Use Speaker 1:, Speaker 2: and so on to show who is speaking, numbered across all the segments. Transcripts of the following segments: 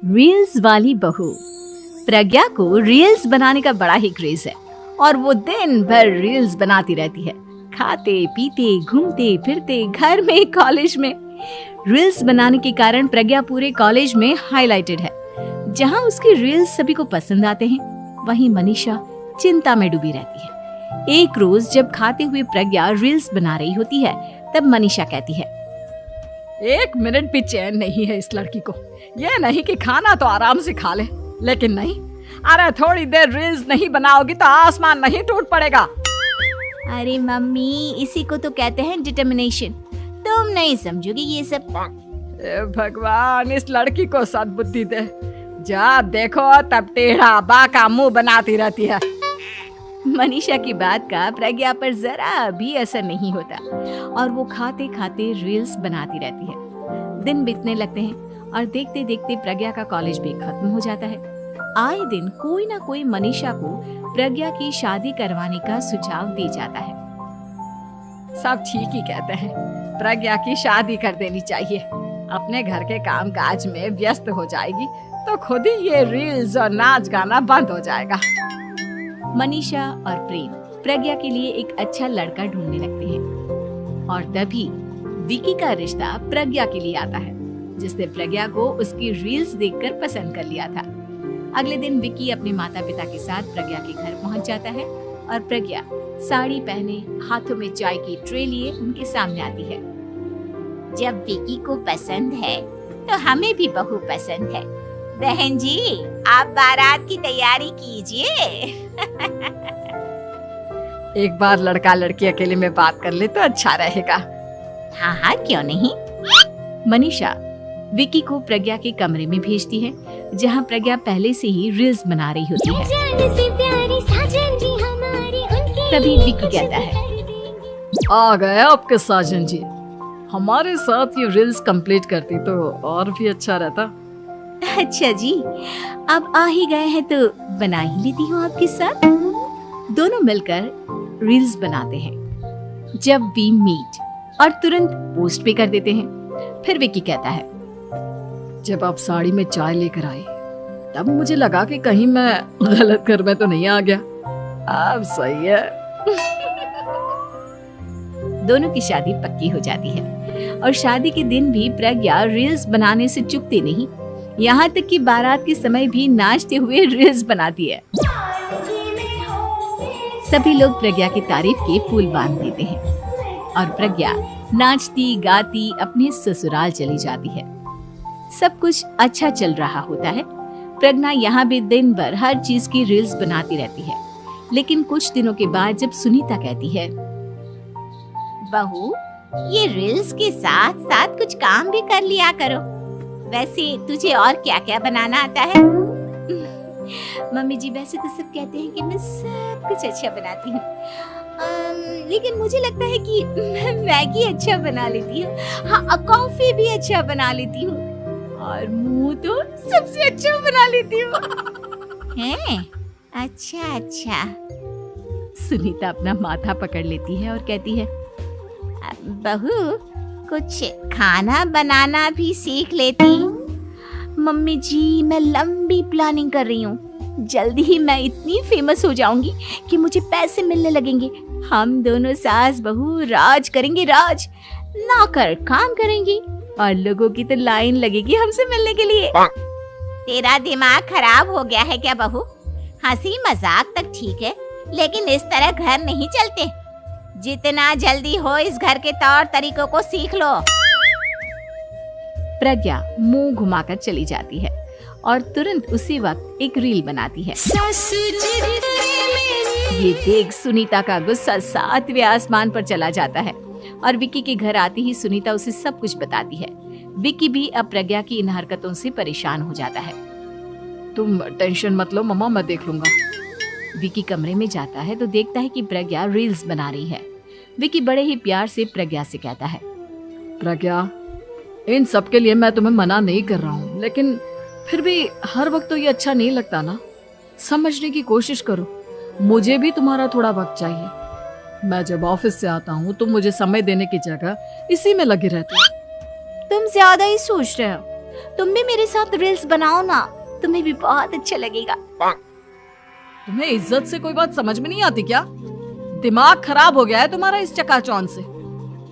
Speaker 1: Reels वाली बहू। प्रज्ञा को रील्स बनाने का बड़ा ही क्रेज है और वो दिन भर रील्स बनाती रहती है। खाते पीते घूमते फिरते घर में कॉलेज में रील्स बनाने के कारण प्रज्ञा पूरे कॉलेज में हाईलाइटेड है। जहां उसकी रील्स सभी को पसंद आते हैं, वहीं मनीषा चिंता में डूबी रहती है। एक रोज जब खाते हुए प्रज्ञा रील्स बना रही होती है, तब मनीषा कहती है,
Speaker 2: 1 मिनट भी चैन नहीं है इस लड़की को। ये नहीं कि खाना तो आराम से खा ले, लेकिन नहीं, अरे थोड़ी देर रील्स नहीं बनाओगी तो आसमान नहीं टूट पड़ेगा।
Speaker 1: अरे मम्मी, इसी को तो कहते हैं डिटर्मिनेशन। तुम नहीं समझोगी ये सब।
Speaker 2: भगवान, इस लड़की को सद्बुद्धि दे। जब देखो तब टेढ़ा बाका मुंह बनाती रहती है।
Speaker 1: मनीषा की बात का प्रज्ञा पर जरा भी असर नहीं होता और वो खाते खाते रील्स बनाती रहती है। दिन बीतने लगते हैं और देखते देखते प्रज्ञा का कॉलेज भी खत्म हो जाता है। आए दिन कोई ना कोई मनीषा को प्रज्ञा की शादी करवाने का सुझाव दे जाता है।
Speaker 2: सब ठीक ही कहते हैं, प्रज्ञा की शादी कर देनी चाहिए। अपने घर के काम काज में व्यस्त हो जाएगी तो खुद ही ये रील्स और नाच गाना बंद हो जाएगा।
Speaker 1: मनीषा और प्रेम प्रज्ञा के लिए एक अच्छा लड़का ढूंढने लगते हैं और तभी विकी का रिश्ता प्रज्ञा के लिए आता है, जिसने प्रज्ञा को उसकी रील्स देखकर पसंद कर लिया था। अगले दिन विकी अपने माता पिता के साथ प्रज्ञा के घर पहुंच जाता है और प्रज्ञा साड़ी पहने हाथों में चाय की ट्रे लिए उनके सामने आती है।
Speaker 3: जब विकी को पसंद है तो हमें भी बहू पसंद है। बहन जी, आप बारात की तैयारी कीजिए।
Speaker 2: एक बार लड़का लड़की अकेले में बात कर ले तो अच्छा रहेगा।
Speaker 3: हाँ हाँ, क्यों नहीं।
Speaker 1: मनीषा विकी को प्रज्ञा के कमरे में भेजती है, जहां प्रज्ञा पहले से ही रील्स बना रही होती है। तभी विकी कहता है,
Speaker 2: आ गए आपके साजन जी। हमारे साथ ये रील्स कंप्लीट करती तो और भी अच्छा रहता।
Speaker 1: अच्छा जी, अब आ ही गए हैं तो बना ही लेती हूँ आपके साथ। दोनों मिलकर रील्स बनाते हैं। जब वी मीट और तुरंत पोस्ट भी कर देते हैं। फिर विकी कहता है,
Speaker 2: जब आप साड़ी में चाय लेकर आए तब मुझे लगा कि कहीं मैं गलत घर में तो नहीं आ गया। अब सही है।
Speaker 1: दोनों की शादी पक्की हो जाती है और शादी के दिन भी प्रज्ञा रील्स बनाने से चूकती नहीं। यहाँ तक कि बारात के समय भी नाचते हुए रील्स बनाती है। सभी लोग प्रज्ञा की तारीफ के फूल बांध देते हैं और प्रज्ञा नाचती गाती अपने ससुराल चली जाती है। सब कुछ अच्छा चल रहा होता है। प्रज्ञा यहाँ भी दिन भर हर चीज की रील्स बनाती रहती है। लेकिन कुछ दिनों के बाद जब सुनीता कहती है,
Speaker 3: बहू, ये रील्स के साथ साथ कुछ काम भी कर लिया करो। वैसे तुझे और क्या क्या बनाना आता है?
Speaker 1: मम्मी जी, वैसे तो सब कहते हैं कि मैं सब कुछ अच्छा बनाती हूँ, लेकिन मुझे लगता है कि मैं मैगी अच्छा बना लेती हूँ। हाँ, कॉफी भी अच्छा बना लेती हूँ और मुंह तो सबसे अच्छा बना लेती हूँ।
Speaker 3: हैं? अच्छा अच्छा।
Speaker 1: सुनीता अपना माथा पकड़ लेती है और कहती है,
Speaker 3: बहू, कुछ खाना बनाना भी सीख लेती।
Speaker 1: मम्मी जी, मैं लंबी प्लानिंग कर रही हूँ। जल्दी ही मैं इतनी फेमस हो जाऊंगी कि मुझे पैसे मिलने लगेंगे। हम दोनों सास बहू राज करेंगे, राज। नौकर काम करेंगे और लोगों की तो लाइन लगेगी हमसे मिलने के लिए।
Speaker 3: तेरा दिमाग खराब हो गया है क्या बहू? हंसी मजाक तक ठीक है, लेकिन इस तरह घर नहीं चलते। जितना जल्दी हो इस घर के तौर तरीकों को सीख लो।
Speaker 1: प्रज्ञा मुंह घुमाकर चली जाती है और तुरंत उसी वक्त एक रील बनाती है। ये देख सुनीता का गुस्सा 7वें आसमान पर चला जाता है और विकी के घर आती ही सुनीता उसे सब कुछ बताती है। विकी भी अब प्रज्ञा की इन हरकतों से परेशान हो जाता है।
Speaker 2: तुम टेंशन मत लो मम्मा, मैं देख लूंगा।
Speaker 1: विकी कमरे में जाता है तो देखता है कि प्रज्ञा रील्स बना रही है। विकी बड़े ही प्यार से प्रज्ञा से कहता है,
Speaker 2: प्रज्ञा, इन सब के लिए मैं तुम्हें मना नहीं कर रहा हूँ, लेकिन फिर भी हर वक्त तो ये अच्छा नहीं लगता ना। समझने की कोशिश करो, मुझे भी तुम्हारा थोड़ा वक्त चाहिए। मैं जब ऑफिस से आता हूँ तो मुझे समय देने की जगह इसी में लगी रहती है।
Speaker 1: तुम ज्यादा ही सोच रहे हो। तुम भी मेरे साथ रील्स बनाओ ना, तुम्हें भी बहुत अच्छा लगेगा।
Speaker 2: तुम्हें इज्जत से कोई बात समझ में नहीं आती क्या? दिमाग खराब हो गया है तुम्हारा इस चकाचौंध से।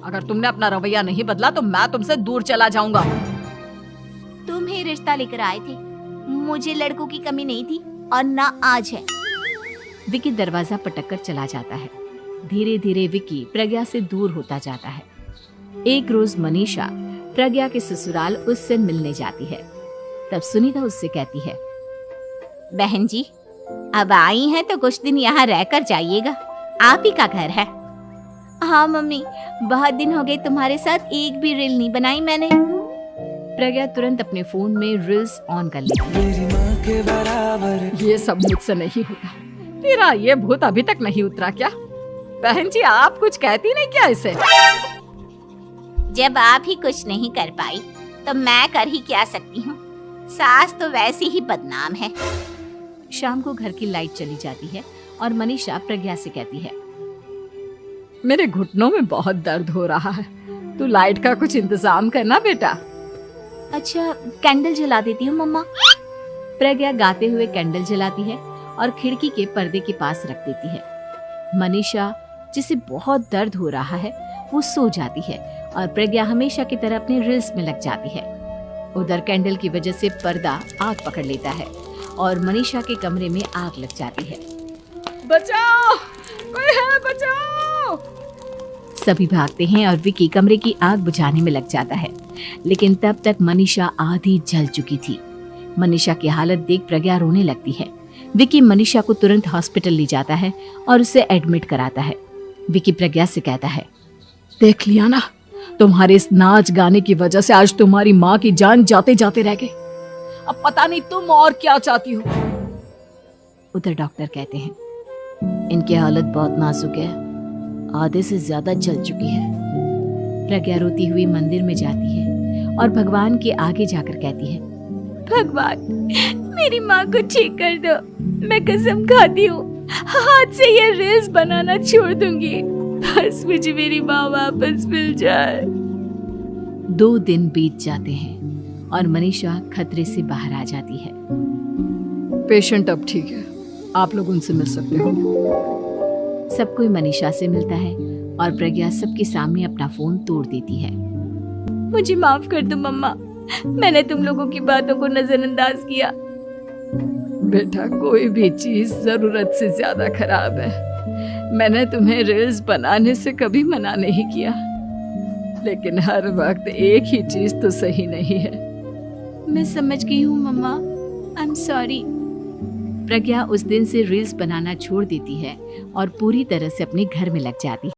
Speaker 2: अगर तुमने अपना रवैया नहीं बदला तो मैं तुमसे दूर चला जाऊंगा।
Speaker 3: तुम ही रिश्ता लेकर आए थे, मुझे लड़कों की कमी नहीं थी और ना आज है।
Speaker 1: विकी दरवाजा पटक कर चला जाता है। धीरे धीरे विकी प्रज्ञा से दूर होता जाता है। एक रोज मनीषा प्रज्ञा के ससुराल उससे मिलने जाती है। तब सुनीता उससे कहती है,
Speaker 3: बहन जी, अब आई हैं तो कुछ दिन यहाँ रहकर जाइएगा, आप ही का घर है। हाँ मम्मी, बहुत दिन हो गए तुम्हारे साथ एक भी रील नहीं बनाई मैंने।
Speaker 1: प्रज्ञा तुरंत अपने फोन में रील्स ऑन कर लेती है।
Speaker 2: ये सब मुझसे नहीं होता। तेरा ये भूत अभी तक नहीं उतरा क्या? बहन जी, आप कुछ कहती नहीं क्या इसे?
Speaker 3: जब आप ही कुछ नहीं कर पाई तो मैं कर ही क्या सकती हूँ। सास तो वैसी ही बदनाम है।
Speaker 1: शाम को घर की लाइट चली जाती है और मनीषा प्रज्ञा से कहती है,
Speaker 2: मेरे घुटनों में बहुत दर्द हो रहा है, तू लाइट का कुछ इंतजाम करना बेटा।
Speaker 1: अच्छा, कैंडल जला देती हूँ मम्मा। प्रज्ञा गाते हुए कैंडल जलाती है और खिड़की के पर्दे के पास रख देती है। मनीषा, जिसे बहुत दर्द हो रहा है, वो सो जाती है और प्रज्ञा हमेशा की तरह अपने रील्स में लग जाती है। उधर कैंडल की वजह से पर्दा आग पकड़ लेता है और मनीषा के कमरे में आग लग जाती है।
Speaker 2: बचाओ, कोई है, बचाओ।
Speaker 1: सभी भागते हैं और विकी कमरे की आग बुझाने में लग जाता है, लेकिन तब तक मनीषा आधी जल चुकी थी। मनीषा की हालत देख प्रज्ञा रोने लगती है। विकी मनीषा को तुरंत हॉस्पिटल ले जाता है और उसे एडमिट कराता है। विकी प्रज्ञा से कहता है,
Speaker 2: देख लिया ना, तुम्हारे इस नाच गाने की वजह से आज तुम्हारी माँ की जान जाते जाते रह गई। अब पता नहीं तुम और क्या चाहती हो।
Speaker 1: उधर डॉक्टर कहते हैं, इनकी हालत बहुत नाजुक है, आधे से ज्यादा जल चुकी है। प्रज्ञा रोती हुई मंदिर में जाती है और भगवान के आगे जाकर कहती है, भगवान, मेरी माँ को ठीक कर दो। मैं कसम खाती हूँ, हाथ से ये रील्स बनाना छोड़ दूंगी। बस मुझे मेरी माँ वापस मिल जाए। 2 दिन बीत जाते हैं और मनीषा खतरे से बाहर आ जाती है।
Speaker 2: पेशेंट अब ठीक है, आप लोग उनसे मिल सकते हो।
Speaker 1: सब कोई मनीषा से मिलता है और प्रज्ञा सबके सामने अपना फोन तोड़ देती है। मुझे माफ कर दो मम्मा, मैंने तुम लोगों की बातों को नजरअंदाज किया।
Speaker 2: बेटा, कोई भी चीज जरूरत से ज्यादा खराब है। मैंने तुम्हें रील्स बनाने से कभी मना नहीं किया, लेकिन हर वक्त एक ही चीज तो सही नहीं है।
Speaker 1: मैं समझ गई हूँ मम्मा, आई एम सॉरी। प्रज्ञा उस दिन से रील्स बनाना छोड़ देती है और पूरी तरह से अपने घर में लग जाती है।